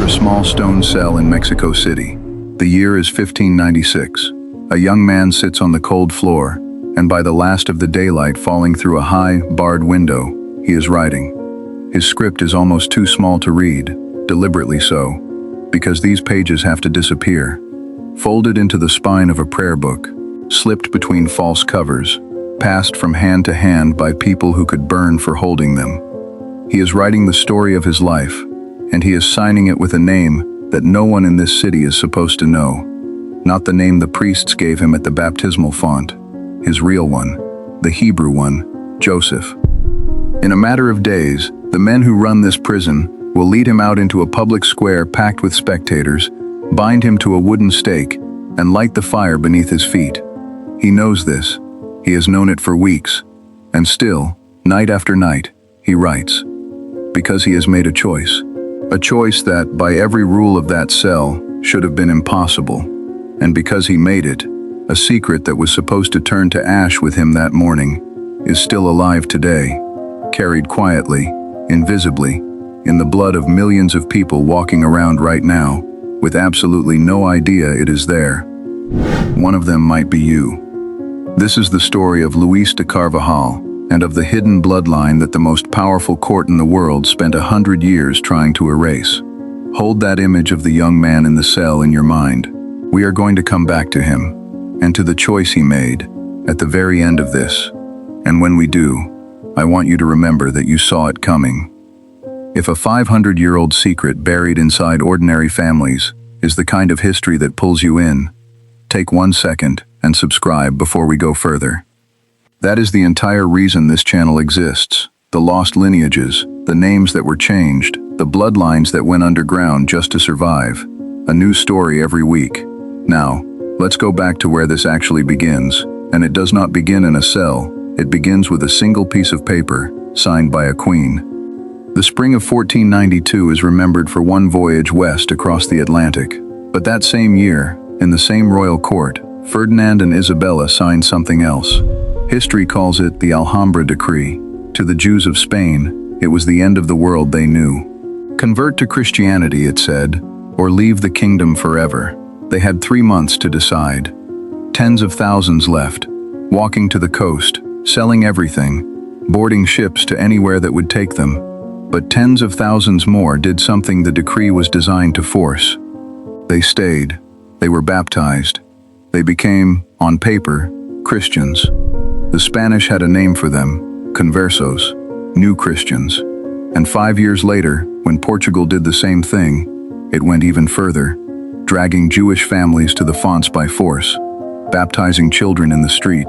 a small stone cell in Mexico City. The year is 1596. A young man sits on the cold floor, and by the last of the daylight falling through a high, barred window, he is writing. His script is almost too small to read, deliberately so, because these pages have to disappear. Folded into the spine of a prayer book, slipped between false covers, passed from hand to hand by people who could burn for holding them. He is writing the story of his life, and he is signing it with a name that no one in this city is supposed to know. Not the name the priests gave him at the baptismal font, his real one, the Hebrew one, Joseph. In a matter of days, the men who run this prison will lead him out into a public square packed with spectators, bind him to a wooden stake, and light the fire beneath his feet. He knows this. He has known it for weeks. And still, night after night, he writes. Because he has made a choice. A choice that, by every rule of that cell, should have been impossible. And because he made it, a secret that was supposed to turn to ash with him that morning is still alive today, carried quietly, invisibly, in the blood of millions of people walking around right now, with absolutely no idea it is there. One of them might be you. This is the story of Luis de Carvajal, and of the hidden bloodline that the most powerful court in the world spent 100 years trying to erase. Hold that image of the young man in the cell in your mind. We are going to come back to him, and to the choice he made, at the very end of this. And when we do, I want you to remember that you saw it coming. If a 500-year-old secret buried inside ordinary families is the kind of history that pulls you in, take 1 second and subscribe before we go further. That is the entire reason this channel exists. The lost lineages, the names that were changed, the bloodlines that went underground just to survive. A new story every week. Now, let's go back to where this actually begins. And it does not begin in a cell. It begins with a single piece of paper, signed by a queen. The spring of 1492 is remembered for one voyage west across the Atlantic. But that same year, in the same royal court, Ferdinand and Isabella signed something else. History calls it the Alhambra Decree. To the Jews of Spain, it was the end of the world they knew. Convert to Christianity, it said, or leave the kingdom forever. They had 3 months to decide. Tens of thousands left, walking to the coast, selling everything, boarding ships to anywhere that would take them. But tens of thousands more did something the decree was designed to force. They stayed. They were baptized. They became, on paper, Christians. The Spanish had a name for them, conversos, new Christians. And 5 years later, when Portugal did the same thing, it went even further, dragging Jewish families to the fonts by force, baptizing children in the street.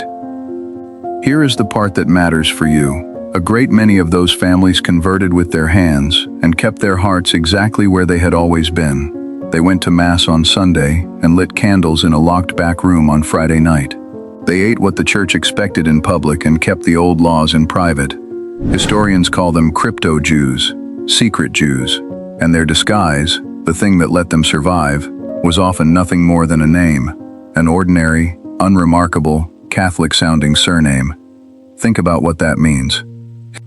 Here is the part that matters for you. A great many of those families converted with their hands and kept their hearts exactly where they had always been. They went to Mass on Sunday and lit candles in a locked back room on Friday night. They ate what the church expected in public and kept the old laws in private. Historians call them crypto-Jews, secret Jews, and their disguise, the thing that let them survive, was often nothing more than a name, an ordinary, unremarkable, Catholic-sounding surname. Think about what that means.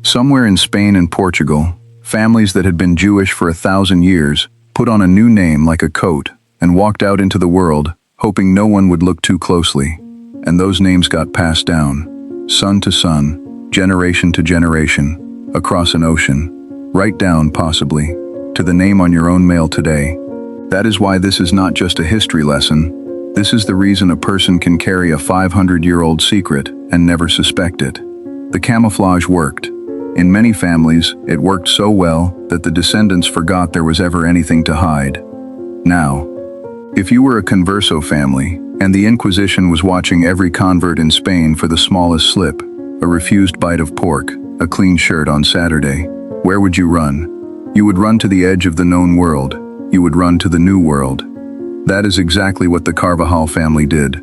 Somewhere in Spain and Portugal, families that had been Jewish for 1,000 years put on a new name like a coat and walked out into the world, hoping no one would look too closely. And those names got passed down, son to son, generation to generation, across an ocean, right down, possibly, to the name on your own mail today. That is why this is not just a history lesson. This is the reason a person can carry a 500-year-old secret and never suspect it. The camouflage worked. In many families, it worked so well that the descendants forgot there was ever anything to hide. Now, if you were a converso family, and the Inquisition was watching every convert in Spain for the smallest slip, a refused bite of pork, a clean shirt on Saturday, where would you run? You would run to the edge of the known world. You would run to the new world. That is exactly what the Carvajal family did.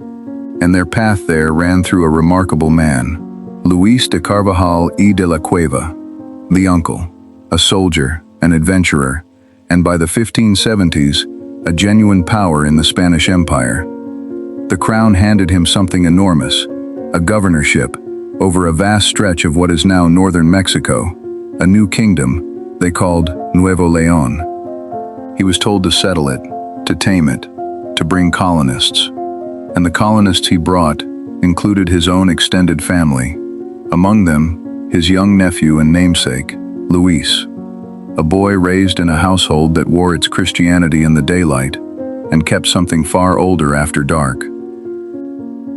And their path there ran through a remarkable man, Luis de Carvajal y de la Cueva, the uncle, a soldier, an adventurer, and by the 1570s, a genuine power in the Spanish Empire. The crown handed him something enormous, a governorship, over a vast stretch of what is now northern Mexico, a new kingdom they called Nuevo León. He was told to settle it, to tame it, to bring colonists. And the colonists he brought included his own extended family. Among them, his young nephew and namesake, Luis, a boy raised in a household that wore its Christianity in the daylight and kept something far older after dark.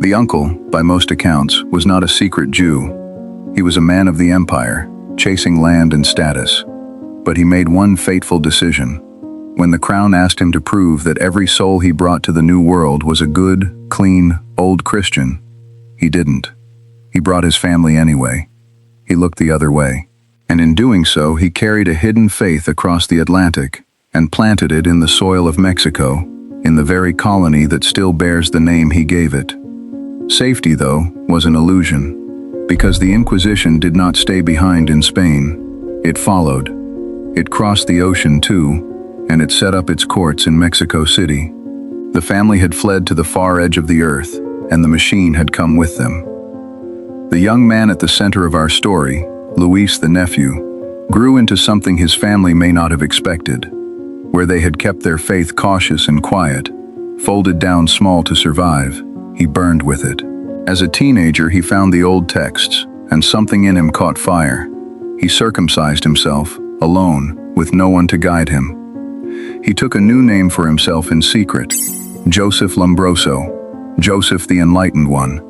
The uncle, by most accounts, was not a secret Jew. He was a man of the empire, chasing land and status. But he made one fateful decision. When the crown asked him to prove that every soul he brought to the new world was a good, clean, old Christian, he didn't. He brought his family anyway. He looked the other way. And in doing so, he carried a hidden faith across the Atlantic and planted it in the soil of Mexico, in the very colony that still bears the name he gave it. Safety, though, was an illusion, because the Inquisition did not stay behind in Spain. It followed. It crossed the ocean too, and it set up its courts in Mexico City. The family had fled to the far edge of the earth, and the machine had come with them. The young man at the center of our story, Luis the nephew, grew into something his family may not have expected. Where they had kept their faith cautious and quiet, folded down small to survive, he burned with it. As a teenager, he found the old texts, and something in him caught fire. He circumcised himself, alone, with no one to guide him. He took a new name for himself in secret, Joseph Lumbroso, Joseph the Enlightened One,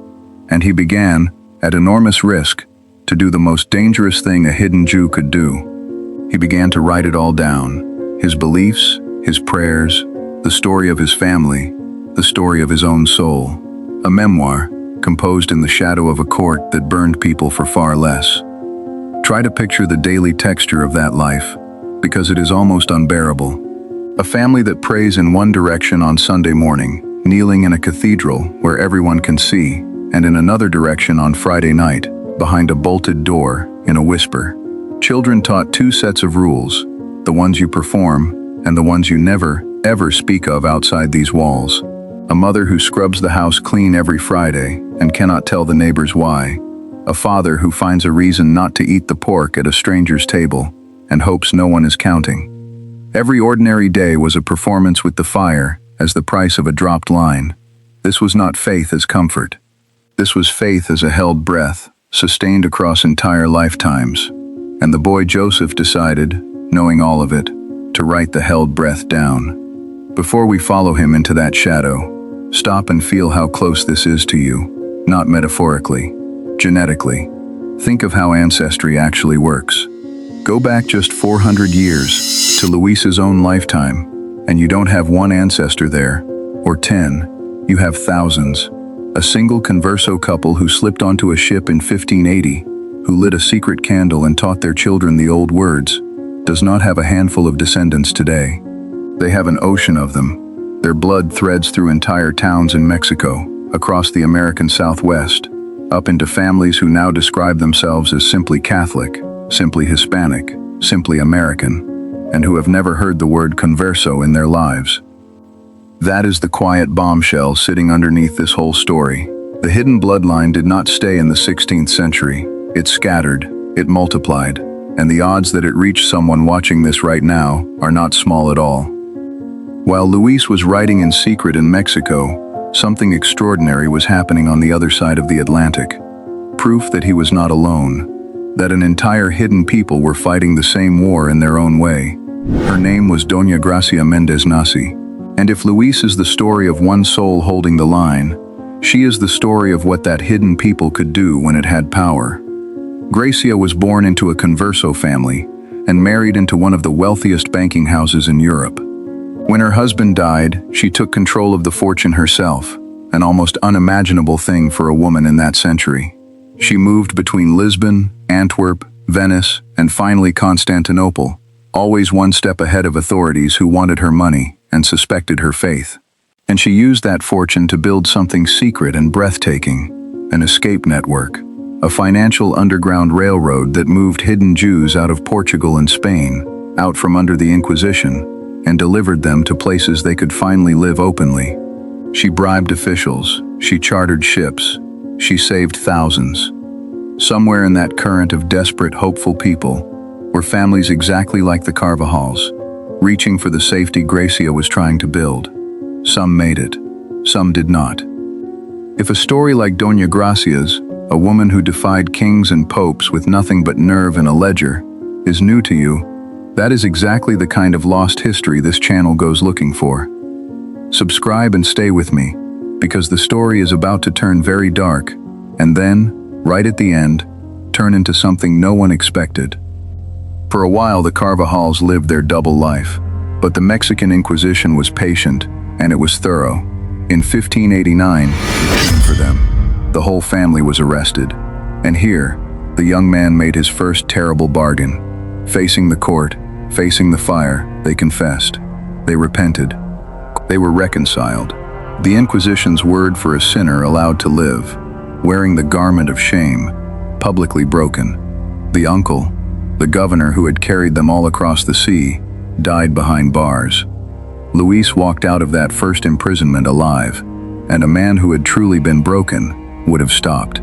and he began, at enormous risk, to do the most dangerous thing a hidden Jew could do. He began to write it all down, his beliefs, his prayers, the story of his family, the story of his own soul, a memoir composed in the shadow of a court that burned people for far less. Try to picture the daily texture of that life, because it is almost unbearable. A family that prays in one direction on Sunday morning, kneeling in a cathedral where everyone can see, and in another direction on Friday night, behind a bolted door, in a whisper. Children taught two sets of rules, the ones you perform, and the ones you never, ever speak of outside these walls. A mother who scrubs the house clean every Friday and cannot tell the neighbors why. A father who finds a reason not to eat the pork at a stranger's table and hopes no one is counting. Every ordinary day was a performance with the fire as the price of a dropped line. This was not faith as comfort. This was faith as a held breath, sustained across entire lifetimes. And the boy Joseph decided, knowing all of it, to write the held breath down. Before we follow him into that shadow, stop and feel how close this is to you, not metaphorically, genetically. Think of how Ancestry actually works. Go back just 400 years to Luis's own lifetime, and you don't have one ancestor there, or 10, you have thousands. A single converso couple who slipped onto a ship in 1580, who lit a secret candle and taught their children the old words, does not have a handful of descendants today. They have an ocean of them. Their blood threads through entire towns in Mexico, across the American Southwest, up into families who now describe themselves as simply Catholic, simply Hispanic, simply American, and who have never heard the word converso in their lives. That is the quiet bombshell sitting underneath this whole story. The hidden bloodline did not stay in the 16th century. It scattered, it multiplied, and the odds that it reached someone watching this right now are not small at all. While Luis was writing in secret in Mexico, something extraordinary was happening on the other side of the Atlantic. Proof that he was not alone, that an entire hidden people were fighting the same war in their own way. Her name was Doña Gracia Mendez Nasi, and if Luis is the story of one soul holding the line, she is the story of what that hidden people could do when it had power. Gracia was born into a converso family and married into one of the wealthiest banking houses in Europe. When her husband died, she took control of the fortune herself, an almost unimaginable thing for a woman in that century. She moved between Lisbon, Antwerp, Venice, and finally Constantinople, always one step ahead of authorities who wanted her money and suspected her faith. And she used that fortune to build something secret and breathtaking, an escape network, a financial underground railroad that moved hidden Jews out of Portugal and Spain, out from under the Inquisition, and delivered them to places they could finally live openly. She bribed officials, she chartered ships, she saved thousands. Somewhere in that current of desperate, hopeful people were families exactly like the Carvajals, reaching for the safety Gracia was trying to build. Some made it, some did not. If a story like Doña Gracia's, a woman who defied kings and popes with nothing but nerve and a ledger, is new to you, that is exactly the kind of lost history this channel goes looking for. Subscribe and stay with me, because the story is about to turn very dark, and then, right at the end, turn into something no one expected. For a while the Carvajals lived their double life, but the Mexican Inquisition was patient, and it was thorough. In 1589, it came for them. The whole family was arrested, and here, the young man made his first terrible bargain. Facing the court, facing the fire, they confessed. They repented. They were reconciled. The Inquisition's word for a sinner allowed to live, wearing the garment of shame, publicly broken. The uncle, the governor who had carried them all across the sea, died behind bars. Luis walked out of that first imprisonment alive, and a man who had truly been broken would have stopped.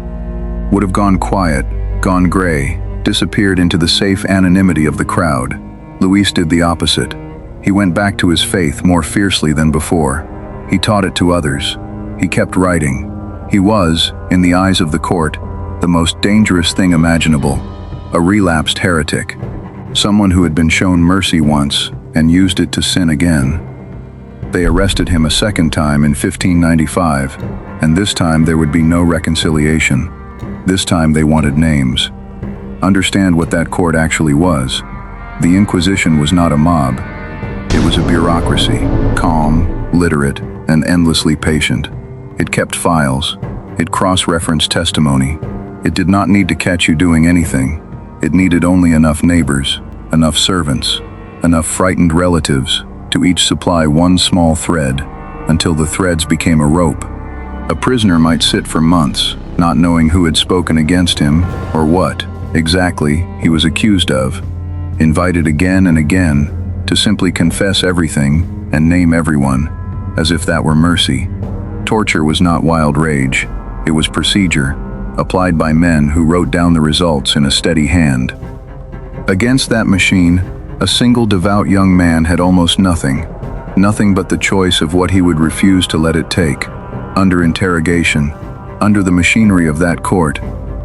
Would have gone quiet, gone gray, disappeared into the safe anonymity of the crowd. Luis did the opposite. He went back to his faith more fiercely than before. He taught it to others. He kept writing. He was, in the eyes of the court, the most dangerous thing imaginable, a relapsed heretic, someone who had been shown mercy once and used it to sin again. They arrested him a second time in 1595, and this time there would be no reconciliation. This time they wanted names. Understand what that court actually was. The Inquisition was not a mob. It was a bureaucracy, calm, literate, and endlessly patient. It kept files. It cross-referenced testimony. It did not need to catch you doing anything. It needed only enough neighbors, enough servants, enough frightened relatives to each supply one small thread until the threads became a rope. A prisoner might sit for months, not knowing who had spoken against him or what exactly he was accused of, invited again and again to simply confess everything and name everyone, as if that were mercy. Torture was not wild rage. It was procedure, applied by men who wrote down the results in a steady hand. Against that machine, a single devout young man had almost nothing but the choice of what he would refuse to let it take. Under interrogation, under the machinery of that court,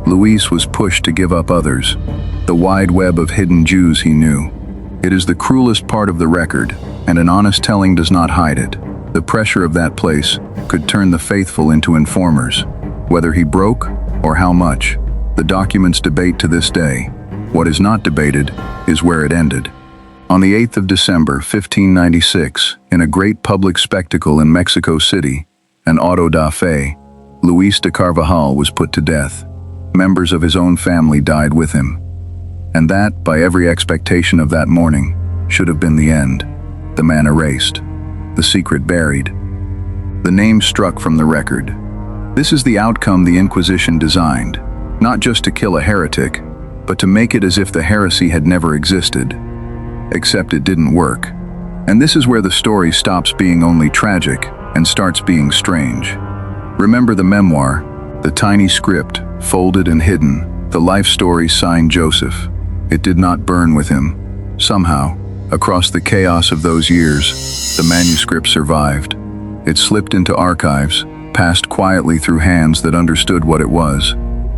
Luis was pushed to give up others, the wide web of hidden Jews he knew. It is the cruelest part of the record, and an honest telling does not hide it. The pressure of that place could turn the faithful into informers. Whether he broke or how much, the documents debate to this day. What is not debated is where it ended. On the 8th of December, 1596, in a great public spectacle in Mexico City, an auto da fe, Luis de Carvajal was put to death. Members of his own family died with him. And that, by every expectation of that morning, should have been the end. The man erased. The secret buried. The name struck from the record. This is the outcome the Inquisition designed, not just to kill a heretic, but to make it as if the heresy had never existed. Except it didn't work. And this is where the story stops being only tragic and starts being strange. Remember the memoir, the tiny script, folded and hidden, the life story signed Joseph. It did not burn with him. Somehow, across the chaos of those years, the manuscript survived. It slipped into archives, passed quietly through hands that understood what it was,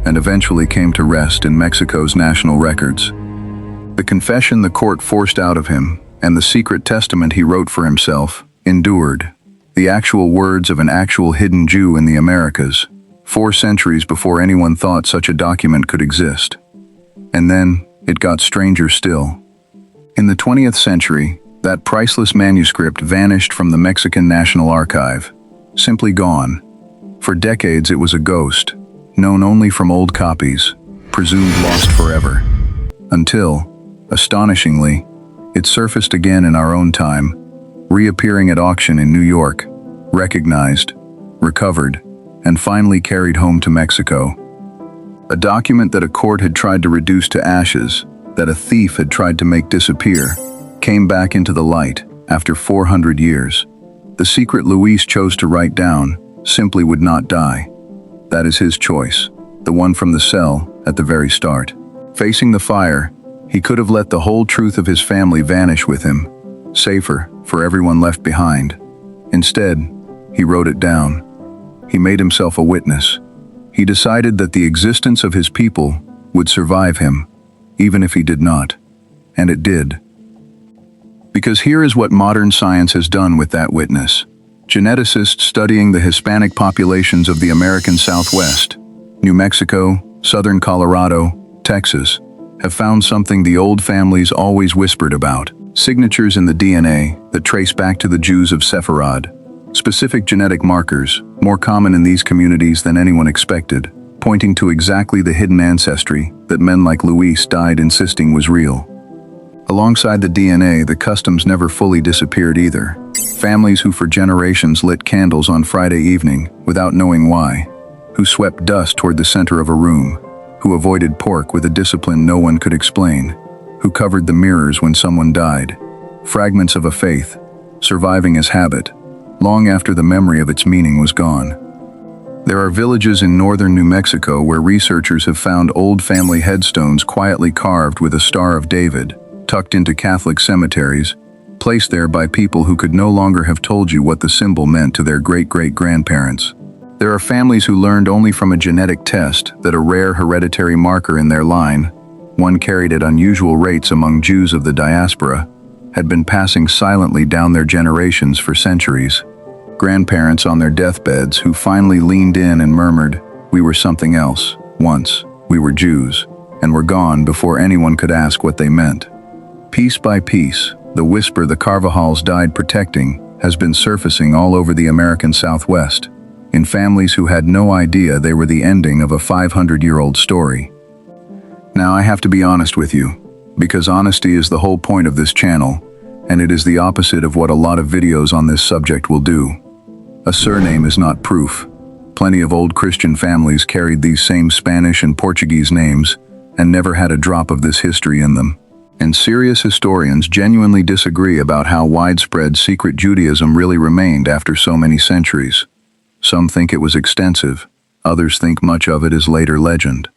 and eventually came to rest in Mexico's national records. The confession the court forced out of him, and the secret testament he wrote for himself, endured. The actual words of an actual hidden Jew in the Americas, 4 centuries before anyone thought such a document could exist. And then, it got stranger still. In the 20th century, that priceless manuscript vanished from the Mexican National Archive, simply gone. For decades it was a ghost, known only from old copies, presumed lost forever. Until, astonishingly, it surfaced again in our own time, reappearing at auction in New York, recognized, recovered, and finally carried home to Mexico. A document that a court had tried to reduce to ashes, that a thief had tried to make disappear, came back into the light after 400 years. The secret Luis chose to write down simply would not die. That is his choice, the one from the cell at the very start. Facing the fire, he could have let the whole truth of his family vanish with him, safer for everyone left behind. Instead, he wrote it down. He made himself a witness. He decided that the existence of his people would survive him, even if he did not. And it did. Because here is what modern science has done with that witness. Geneticists studying the Hispanic populations of the American Southwest, New Mexico, southern Colorado, Texas, have found something the old families always whispered about. Signatures in the DNA that trace back to the Jews of Sepharad. Specific genetic markers, more common in these communities than anyone expected, pointing to exactly the hidden ancestry that men like Luis died insisting was real. Alongside the DNA, the customs never fully disappeared either. Families who for generations lit candles on Friday evening without knowing why, who swept dust toward the center of a room, who avoided pork with a discipline no one could explain, who covered the mirrors when someone died. Fragments of a faith, surviving as habit, long after the memory of its meaning was gone. There are villages in northern New Mexico where researchers have found old family headstones quietly carved with a Star of David, tucked into Catholic cemeteries, placed there by people who could no longer have told you what the symbol meant to their great-great-grandparents. There are families who learned only from a genetic test that a rare hereditary marker in their line, one carried at unusual rates among Jews of the diaspora, had been passing silently down their generations for centuries. Grandparents on their deathbeds who finally leaned in and murmured, "We were something else, once, we were Jews," and were gone before anyone could ask what they meant. Piece by piece, the whisper the Carvajals died protecting has been surfacing all over the American Southwest, in families who had no idea they were the ending of a 500-year-old story. Now I have to be honest with you, because honesty is the whole point of this channel, and it is the opposite of what a lot of videos on this subject will do. A surname is not proof. Plenty of old Christian families carried these same Spanish and Portuguese names and never had a drop of this history in them. And serious historians genuinely disagree about how widespread secret Judaism really remained after so many centuries. Some think it was extensive, others think much of it is later legend.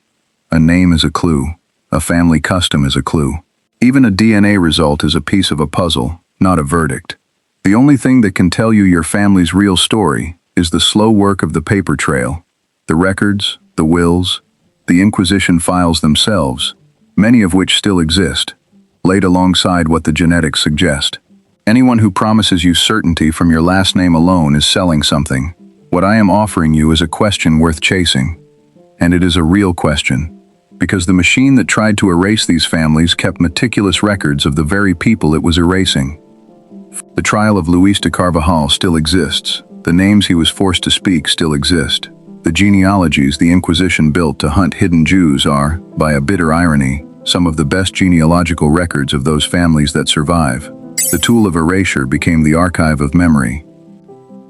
A name is a clue, a family custom is a clue. Even a DNA result is a piece of a puzzle, not a verdict. The only thing that can tell you your family's real story is the slow work of the paper trail, the records, the wills, the Inquisition files themselves, many of which still exist, laid alongside what the genetics suggest. Anyone who promises you certainty from your last name alone is selling something. What I am offering you is a question worth chasing. And it is a real question, because the machine that tried to erase these families kept meticulous records of the very people it was erasing. The trial of Luis de Carvajal still exists. The names he was forced to speak still exist. The genealogies the Inquisition built to hunt hidden Jews are, by a bitter irony, some of the best genealogical records of those families that survive. The tool of erasure became the archive of memory.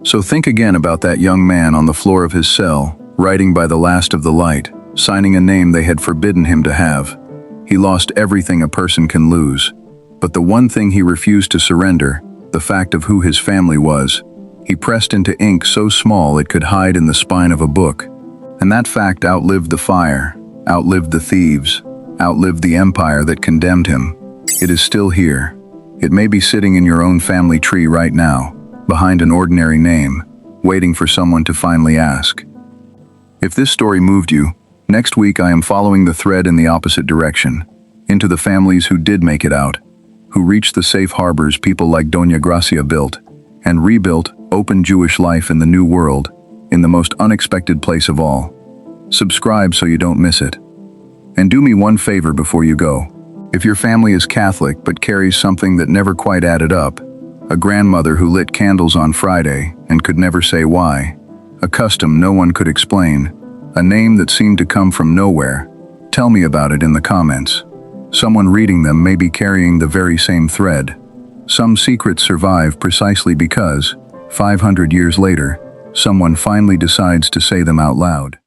So think again about that young man on the floor of his cell, writing by the last of the light, signing a name they had forbidden him to have. He lost everything a person can lose, but the one thing he refused to surrender, the fact of who his family was, he pressed into ink so small it could hide in the spine of a book. And that fact outlived the fire, outlived the thieves, outlived the empire that condemned him. It is still here. It may be sitting in your own family tree right now, behind an ordinary name, waiting for someone to finally ask. If this story moved you, next week I am following the thread in the opposite direction, into the families who did make it out, who reached the safe harbors people like Doña Gracia built, and rebuilt open Jewish life in the New World, in the most unexpected place of all. Subscribe so you don't miss it. And do me one favor before you go. If your family is Catholic but carries something that never quite added up, a grandmother who lit candles on Friday and could never say why, a custom no one could explain, a name that seemed to come from nowhere, tell me about it in the comments. Someone reading them may be carrying the very same thread. Some secrets survive precisely because, 500 years later, someone finally decides to say them out loud.